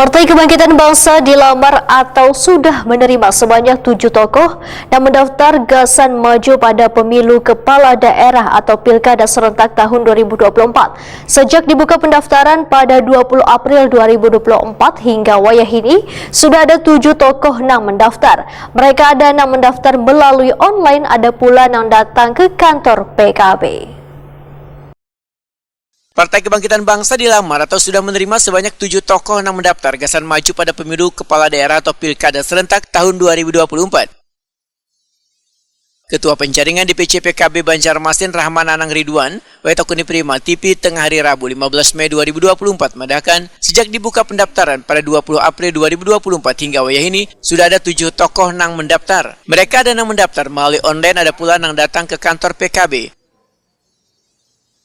Partai Kebangkitan Bangsa dilamar atau sudah menerima sebanyak 7 tokoh yang mendaftar gagasan maju pada pemilu kepala daerah atau pilkada serentak tahun 2024. Sejak dibuka pendaftaran pada 20 April 2024 hingga wayah ini, sudah ada 7 tokoh yang mendaftar. Mereka ada yang mendaftar melalui online, ada pula yang datang ke kantor PKB. Partai Kebangkitan Bangsa dilamar atau sudah menerima sebanyak 7 tokoh yang mendaftar gagasan maju pada pemilu kepala daerah atau pilkada serentak tahun 2024. Ketua Penjaringan DPC PKB Banjarmasin Rahman Anang Ridwan, Wetokuni Prima TV tengah hari Rabu 15 Mei 2024 mengatakan sejak dibuka pendaftaran pada 20 April 2024 hingga wayah ini sudah ada 7 tokoh yang mendaftar. Mereka ada yang mendaftar melalui online, ada pula yang datang ke kantor PKB.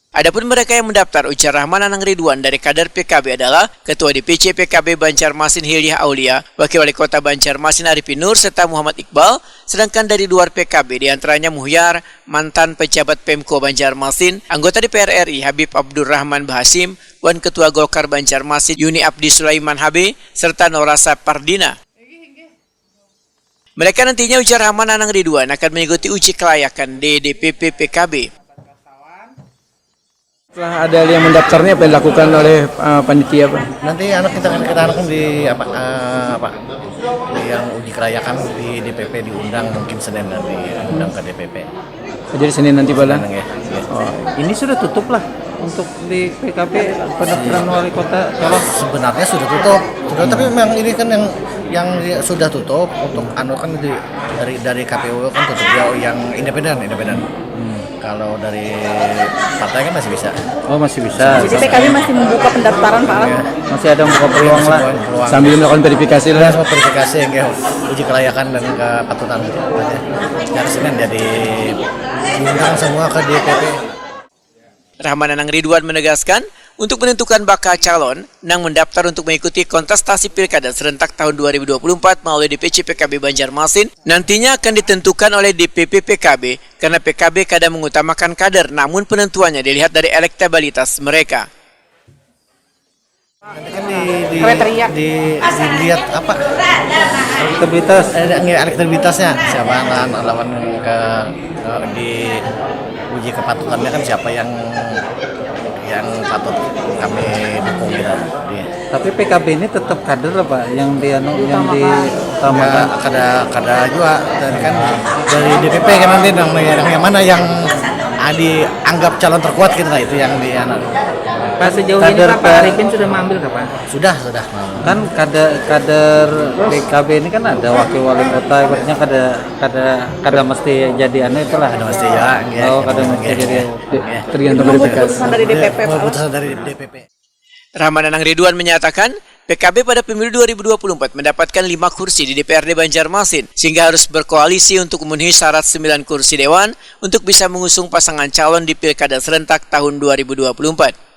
Adapun mereka yang mendaftar, ujar Rahman Anang Ridwan dari kader PKB adalah Ketua DPC PKB Banjarmasin Hilyah Aulia, Wakil Wali Kota Banjarmasin Arifin Nur, serta Muhammad Iqbal. Sedangkan dari luar PKB diantaranya Muhyar, mantan pejabat Pemko Banjarmasin, anggota DPR RI Habib Abdurrahman Bahasim, Wan Ketua Golkar Banjarmasin Yuni Abdi Sulaiman HB, serta Norasa Pardina. Mereka nantinya, ujar Rahman Anang Ridwan, akan mengikuti uji kelayakan di DPP PKB. Setelah ada yang mendaftarnya, apa yang dilakukan oleh panitia, Pak? Nanti kita akan di yang uji kelayakan di DPP diundang, mungkin Senin nanti diundang ke DPP. Jadi Senin nanti, Pak? Ya. Oh, ini sudah tutup lah untuk di PKB pendaftaran wali kota. Kalau sebenarnya sudah tutup, tapi memang ini kan yang sudah tutup untuk kan dari KPU kan tutup yang independen. Kalau dari partai kan masih bisa. Oh, masih bisa. Jadi PKB masih membuka pendaftaran, Pak? Ya. Masih ada membuka peluang lah. Sambil melakukan verifikasi lah. Verifikasi yang uji kelayakan dan kepatutan. Hari Senin jadi diundang semua ke DPP. Rahman Anang Ridwan menegaskan, untuk menentukan bakal calon yang mendaftar untuk mengikuti kontestasi pilkada serentak tahun 2024 melalui DPC PKB Banjarmasin nantinya akan ditentukan oleh DPP PKB karena PKB kadang mengutamakan kader, namun penentuannya dilihat dari elektabilitas mereka. Nanti kan dilihat apa? Elektabilitasnya siapa lawan di uji kepatutannya kan siapa yang patut kami dukung gitu. Tapi PKB ini tetap kader lah, Pak, yang diutamakan. Kada juga dari DPP kan nanti yang mana yang dianggap calon terkuat gitu lah, itu yang Pak, sejauh ini Pak Arifin sudah mengambil kapan? Sudah. Kan kader PKB ini kan ada wakil wali kota, ibaratnya kada mesti jadi itulah. Kada mesti ya. Oh, kada mesti jadi tergantung dari keputusan dari DPP. Keputusan dari DPP. Rahman Anang Ridwan menyatakan PKB pada pemilu 2024 mendapatkan 5 kursi di DPRD Banjarmasin sehingga harus berkoalisi untuk memenuhi syarat 9 kursi dewan untuk bisa mengusung pasangan calon di pilkada serentak tahun 2024.